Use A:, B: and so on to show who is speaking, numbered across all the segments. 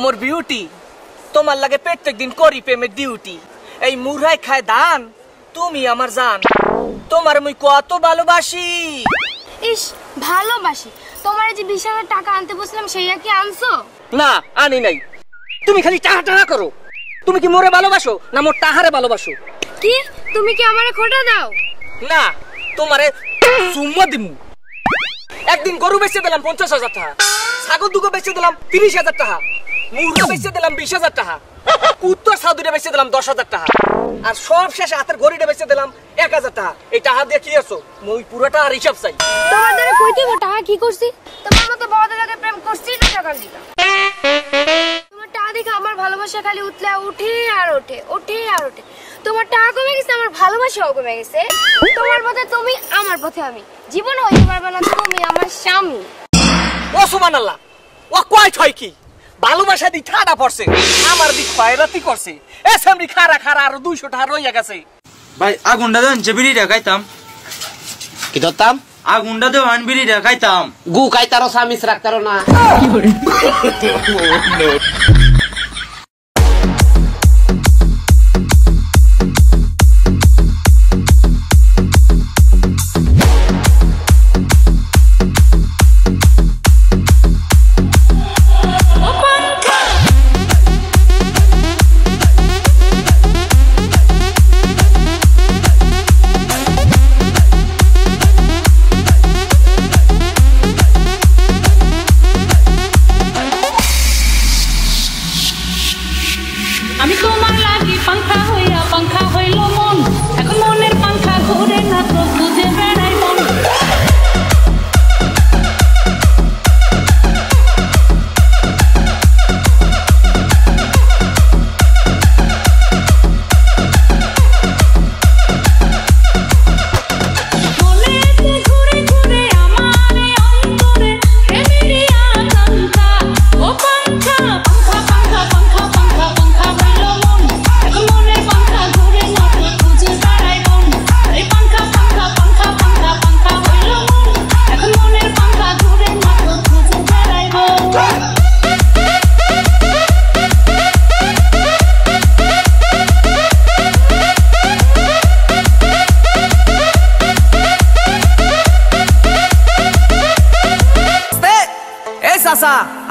A: মোর beauty তোমার লাগে প্রত্যেক দিন করি প্রেমের ডিউটি এই মুরাই খায় ধান তুমি আমার জান তোমার মুই কত ভালোবাসি
B: ইস ভালোবাসি তোমার যে 20,000 টাকা আনতে বলছিলাম সেইয়া কি আনছো
A: না আনি নাই তুমি খালি টাহা টাহা করো তুমি কি মোরে ভালোবাসো না মোর টাহারে ভালোবাসো
B: কি তুমি কি আমারে খোটা দাও
A: না তোমারে চুম্মা দিমু একদিন গরু বেচে দিলাম 50,000 টাকা ছাগল দুটো বেচে দিলাম 30,000 টাকা মুরগি বেচে দিলাম 20,000 টাকা কুত্তর সাদুরে বেচে দিলাম 10,000 টাকা আর সব শেষে হাতের ঘড়িটা বেচে দিলাম 1,000 টাকা এই টাকা দিয়ে কি আছো মই পুরোটা আর হিসাব চাই
B: তোমার দ্বারা কইতে টাকা কি করছি তোমার মতো বড়দের লাগে প্রেম করছি না সকাল দিকা তোমার টাকা দেখে আমার ভালোবাসা খালি উঠলে উঠে আর ওঠে ওঠে আর ওঠে তোমার টাকা কমে গেছে আমার ভালোবাসাও কমে গেছে তোমার পথে তুমি আমার পথে আমি জীবন হইতে পারবে না তুমি আমার স্বামী
A: ও সুবহানাল্লাহ ও কয় ছয় কি ভালোবাসা দি ঠাডা পড়ছে আমার দি খয়রাতি করছে এসএমডি খারা খারা আর 200 টাকা রইয়া গেছে
C: ভাই আগুনটা দেন বিড়ি খাইতাম
D: কি ধরতাম
C: আগুনটা দেন বিড়ি খাইতাম
D: গু খাইতারো সামিস রাখতারো না
E: আমি তোমার লাগি পাংখা হইল মন এখন মনের পাংখা ঘুরে না তো বুঝে বেড়াই মন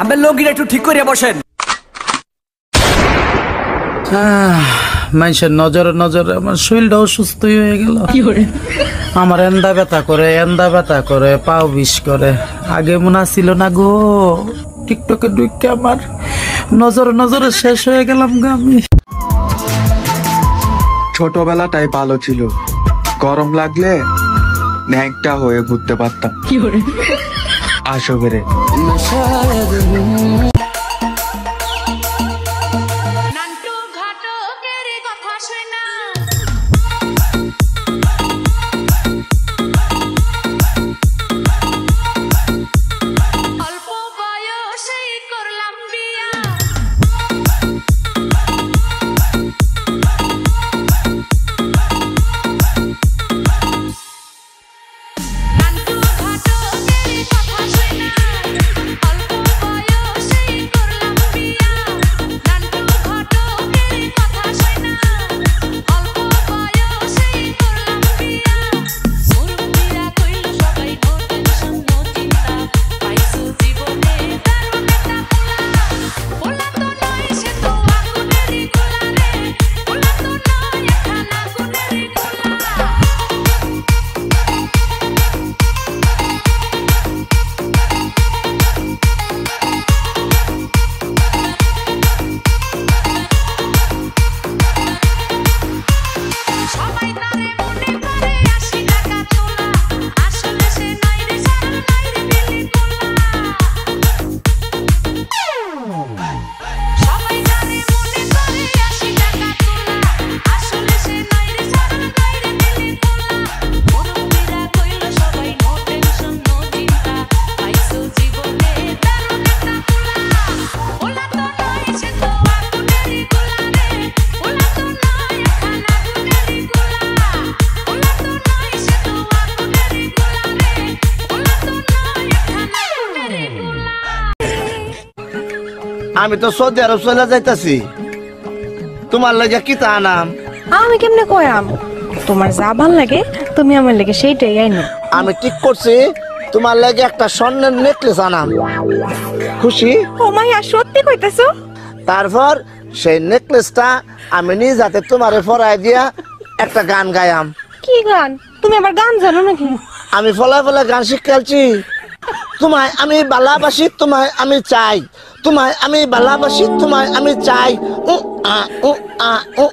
A: আমি লগিটা একটু ঠিক করিয়া বসেন
F: মানুষের নজরে নজরে আমার শরীরটা অসুস্থ হয়ে গেল আমার এন্দা ব্যথা করে পাও বিষ করে আগে মনে ছিল না গো টিকটকে ঢুকে আমার নজরে শেষ হয়ে গেলাম গো আমি
G: ছোটবেলাটাই ভালো ছিল গরম লাগলে ন্যাংটা হয়ে ঘুরতে পারতাম আসো বেরে
E: Say
H: আমি তো সৌদি আরব চলে যাইতাছি, তোমার লাগে কি তা আনাম?
I: আমি কেমনে কয়াম? তোমার যা ভাল লাগে তুমি আমার লাগে সেইটাই আইনো।
H: আমি ঠিক করছি তোমার লাগে একটা স্বর্ণের নেকলেস আনাম। খুশি?
I: ও মাইয়া সত্যি কইতাছো?
H: তারপর সেই নেকলেসটা আমি নিজ হাতে তোমারে পরাই দিয়া একটা গান গায়াম।
I: কি গান? তুমি আবার গান জানো নাকি?
H: আমি ফলায় ফলায় গান শিখালছি। তোমায় আমি ভালোবাসি, তোমায় আমি চাই, তোমায় আমি ভালোবাসি, তোমায় আমি চাই। উ আ উ আ উ।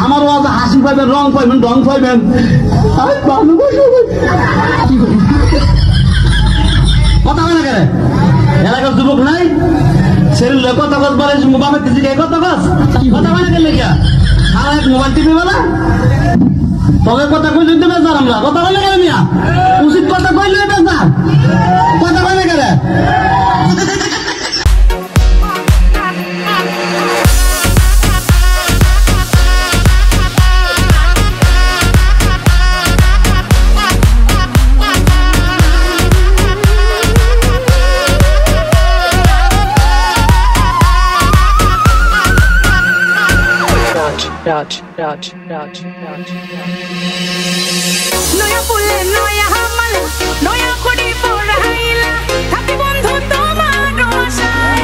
J: আমার হাসি পাইবেন, রং পাইবেন, ঢং পাইবেন। কথা হয় না কেন? এলাকার যুবক নাই ছেলে কথা কস বলে মোবাইল কথা কস, কথা হয় না কেন? আর এক মোবাইল টিপে বেলা তবে কথা কইলে বেজার, আমরা কথা হয় না কেন? মিয়া উচিত কথা কইলে বেজার, কথা হয় না কেন?
E: নয়া ফুলে নয়া হামাল নয়া খড়ি পড়াইলা থাকি বন্ধু তোমার আশায়